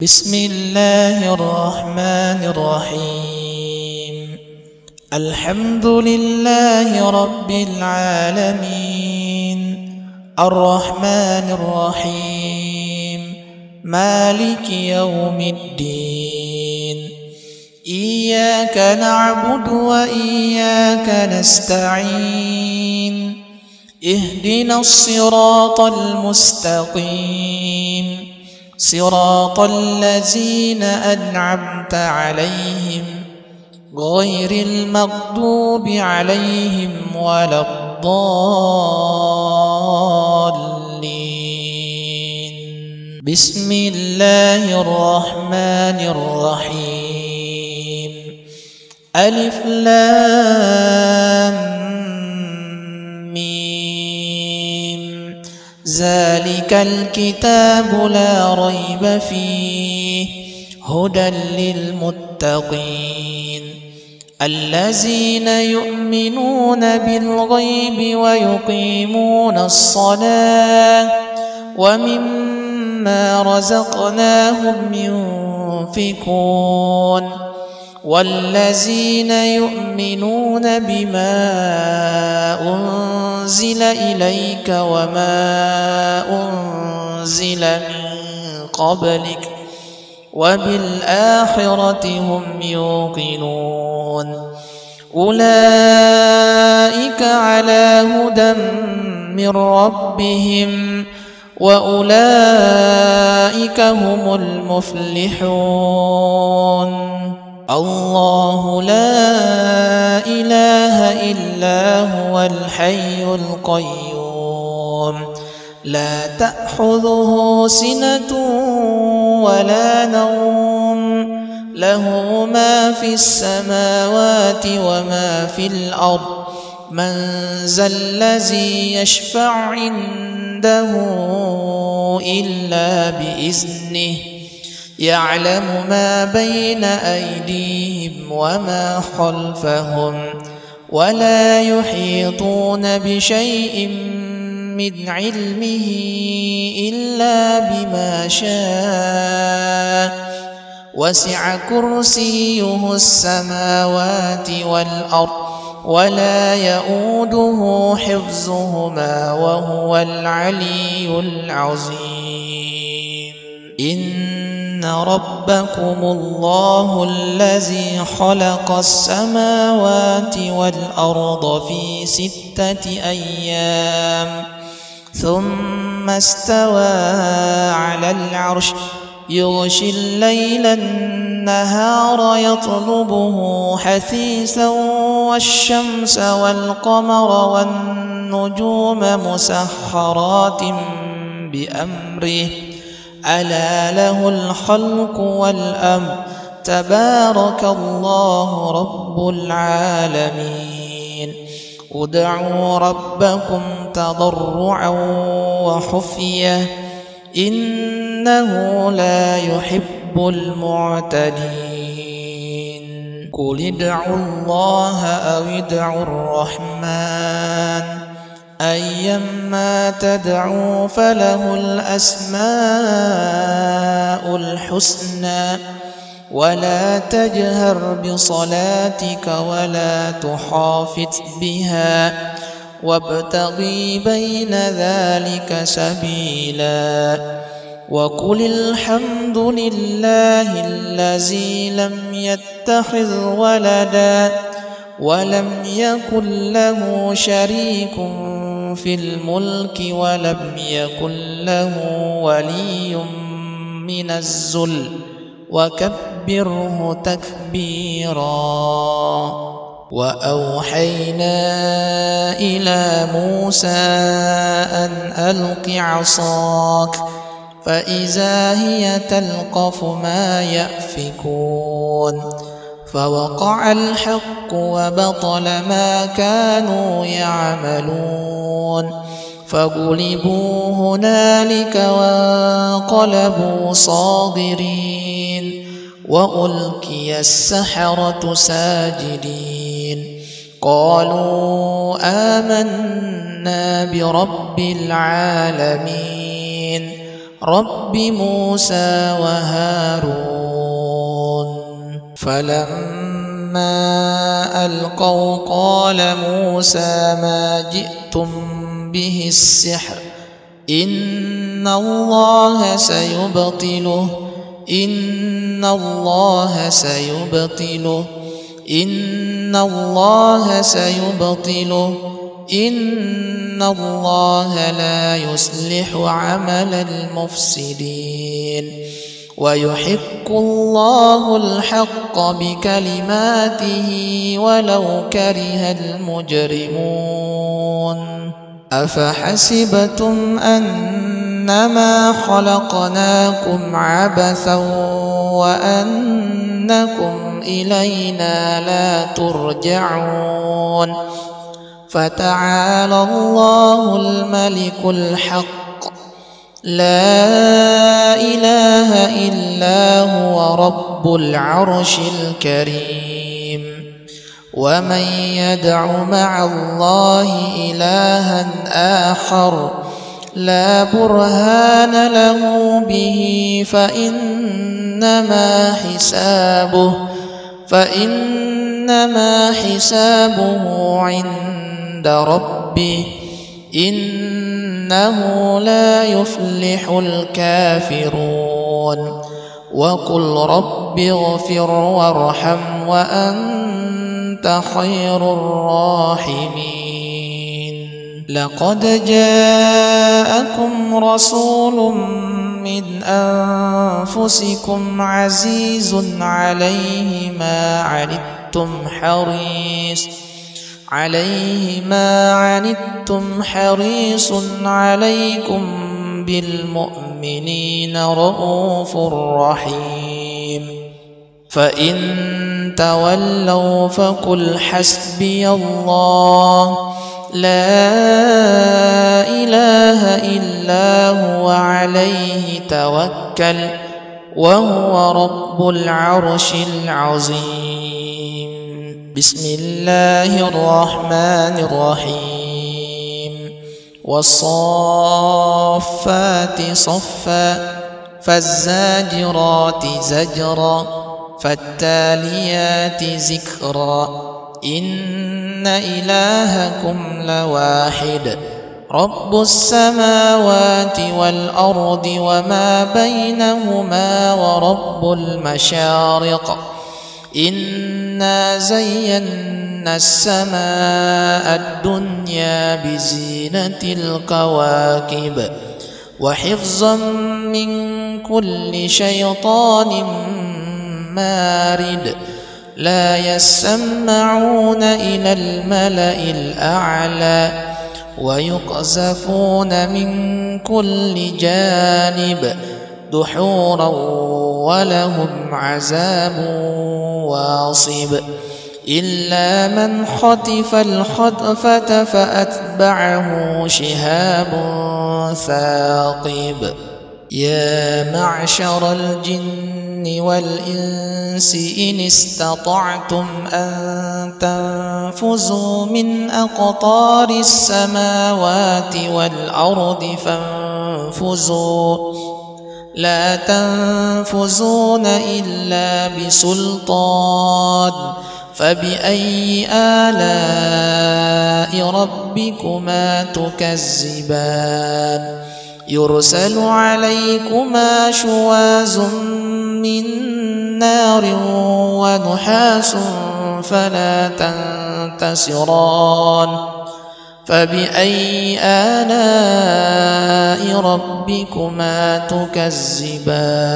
بسم الله الرحمن الرحيم. الحمد لله رب العالمين، الرحمن الرحيم، مالك يوم الدين. إياك نعبد وإياك نستعين، اهدنا الصراط المستقيم، صراط الذين أنعمت عليهم غير المغضوب عليهم ولا الضالين. بسم الله الرحمن الرحيم. ألف لام ميم. ذلك الكتاب لا ريب فيه هدى للمتقين الذين يؤمنون بالغيب ويقيمون الصلاة ومما رزقناهم ينفقون والذين يؤمنون بما أنزل إليك وما أنزل من قبلك وبالآخرة هم يوقنون. أولئك على هدى من ربهم وأولئك هم المفلحون. الله لا إله إلا هو الحي القيوم لا تأخذه سنة ولا نوم له ما في السماوات وما في الأرض. من ذا الذي يشفع عنده إلا بإذنه يعلم ما بين أيديهم وما خلفهم ولا يحيطون بشيء من علمه إلا بما شاء وسع كرسيه السماوات والأرض ولا يؤوده حفظهما وهو العلي العظيم. إن ربكم الله الذي خلق السماوات والأرض في 6 أيام ثم استوى على العرش يغشي الليل النهار يطلبه حثيثا والشمس والقمر والنجوم مسخرات بأمره ألا له الخلق والأمر تبارك الله رب العالمين. ادعوا ربكم تضرعا وخفية إنه لا يحب المعتدين. قل ادعوا الله أو ادعوا الرحمن أيما تدعوا فله الأسماء الحسنى ولا تجهر بصلاتك ولا تخافت بها وابتغي بين ذلك سبيلا. وقل الحمد لله الذي لم يتخذ ولدا ولم يكن له شريك في الملك ولم يكن له ولي من الذل وكبره تكبيرا. وأوحينا إلى موسى أن ألق عصاك فإذا هي تلقف ما يأفكون فوقع الحق وبطل ما كانوا يعملون فغلبوا هنالك وانقلبوا صاغرين وألقي السحرة ساجدين قالوا آمنا برب العالمين رب موسى وهارون. فلما ألقوا قال موسى ما جئتم به السحر إن الله سيبطله إن الله سيبطله إن الله سيبطله إن الله لا يصلح عمل المفسدين ويحق الله الحق بكلماته ولو كره المجرمون. أفحسبتم أنما خلقناكم عبثا وأنكم إلينا لا ترجعون. فتعالى الله الملك الحق لا إله إلا هو رب العرش الكريم. ومن يدع مع الله إلها آخر لا برهان له به فإنما حسابه عند ربه إنه لا يفلح الكافرون. وقل رب اغفر وارحم وأنت خير الراحمين. لقد جاءكم رسول من أنفسكم عزيز عليه ما عنتم حريص عليكم بالمؤمنين رؤوف رحيم. فإن تولوا فقل حسبي الله لا إله إلا هو عليه توكل وهو رب العرش العظيم. بسم الله الرحمن الرحيم. والصافات صفا فالزاجرات زجرا فالتاليات ذكرا إن إلهكم لواحد رب السماوات والأرض وما بينهما ورب المشارق. إنا زينا السماء الدنيا بزينة الكواكب وحفظا من كل شيطان مارد. لا يسمعون إلى الملأ الأعلى ويقذفون من كل جانب دحورا ولهم عذاب واصب. إلا من خطف الخطفة فأتبعه شهاب ثاقب. يا معشر الجن والإنس إن استطعتم أن تنفذوا من أقطار السماوات والأرض فانفذوا لا تنفذون إلا بسلطان. فبأي آلاء ربكما تكذبان. يرسل عليكما شواظ من نار ونحاس فلا تنتصران. فبأي آلاء ربكما تكذبان.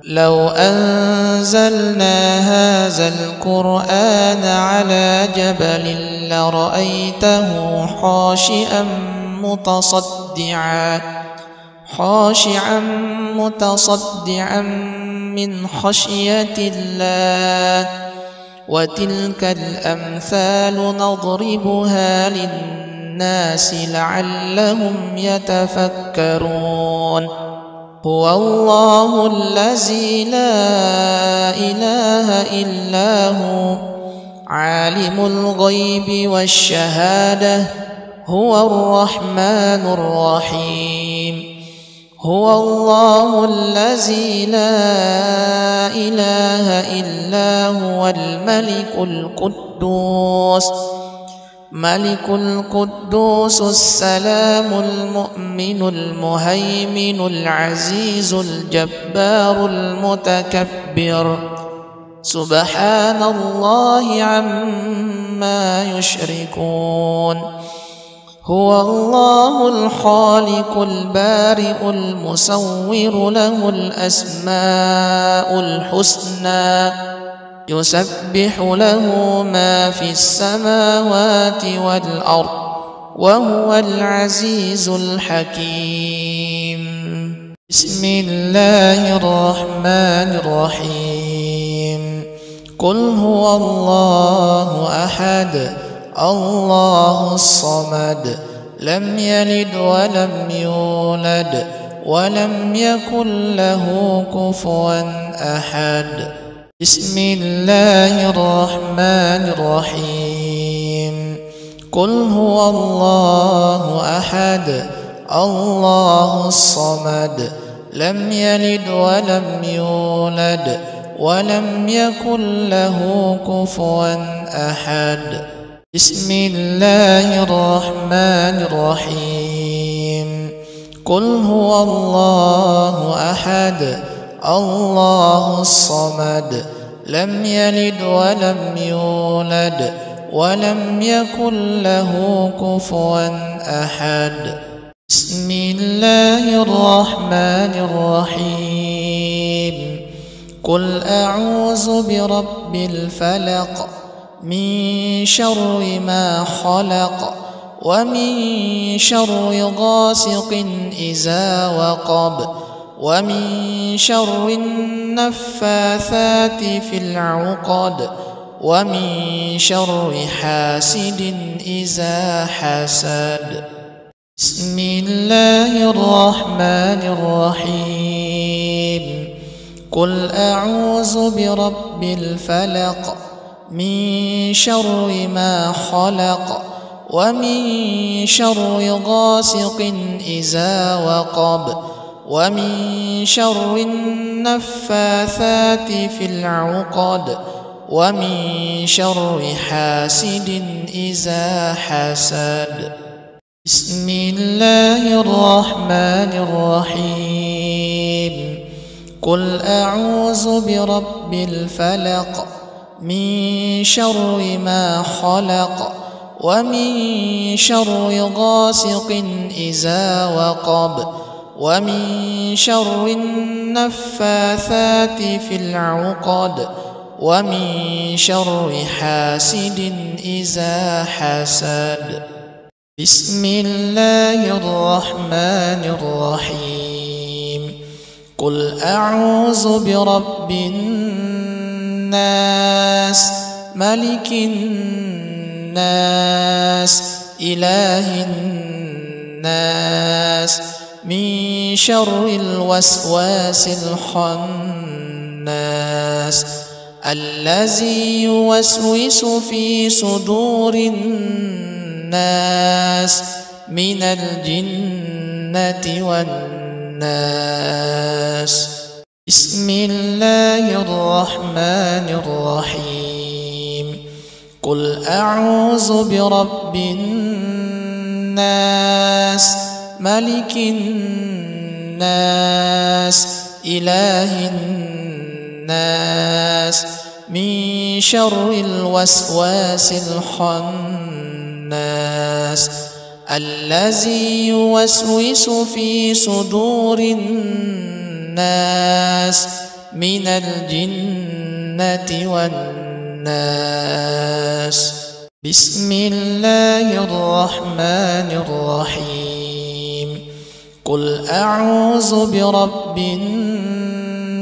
لو أنزلنا هذا القرآن على جبل لرأيته خاشعا متصدعا من خشية الله. وتلك الأمثال نضربها للناس لعلهم يتفكرون. هو الله الذي لا إله إلا هو عالم الغيب والشهادة هو الرحمن الرحيم. هو الله الذي لا إله إلا هو الملك القدوس ملك القدوس السلام المؤمن المهيمن العزيز الجبار المتكبر سبحان الله عما يشركون هو الله الخالق البارئ المصور له الأسماء الحسنى يسبح له ما في السماوات والأرض وهو العزيز الحكيم بسم الله الرحمن الرحيم قل هو الله أحد الله الصمد لم يلد ولم يولد ولم يكن له كفوا أحد بسم الله الرحمن الرحيم قل هو الله أحد الله الصمد لم يلد ولم يولد ولم يكن له كفوا أحد بسم الله الرحمن الرحيم قل هو الله أحد الله الصمد لم يلد ولم يولد ولم يكن له كفوا أحد بسم الله الرحمن الرحيم قل أعوذ برب الفلق من شر ما خلق ومن شر غاسق إذا وقب ومن شر النفاثات في العقد ومن شر حاسد إذا حسد بسم الله الرحمن الرحيم قل أعوذ برب الفلق من شر ما خلق ومن شر غاسق إذا وقب ومن شر النفاثات في العقد ومن شر حاسد إذا حسد بسم الله الرحمن الرحيم قل أعوذ برب الفلق من شر ما خلق ومن شر غاسق إذا وقب ومن شر النفاثات في العقد ومن شر حاسد إذا حسد بسم الله الرحمن الرحيم قل أعوذ برب الناس ملك الناس إله الناس من شر الوسواس الخناس الذي يوسوس في صدور الناس من الجنة والناس بسم الله الرحمن الرحيم قل أعوذ برب الناس ملك الناس إله الناس من شر الوسواس الخناس الذي يوسوس في صدور الناس من الجنة والناس بسم الله الرحمن الرحيم قل أعوذ برب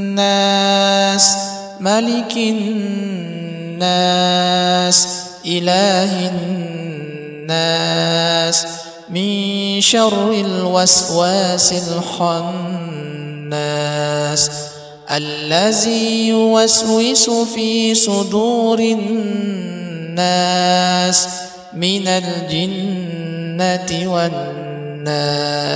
الناس ملك الناس إله الناس من شر الوسواس الخناس الذي يوسوس في صدور الناس من الجنة والناس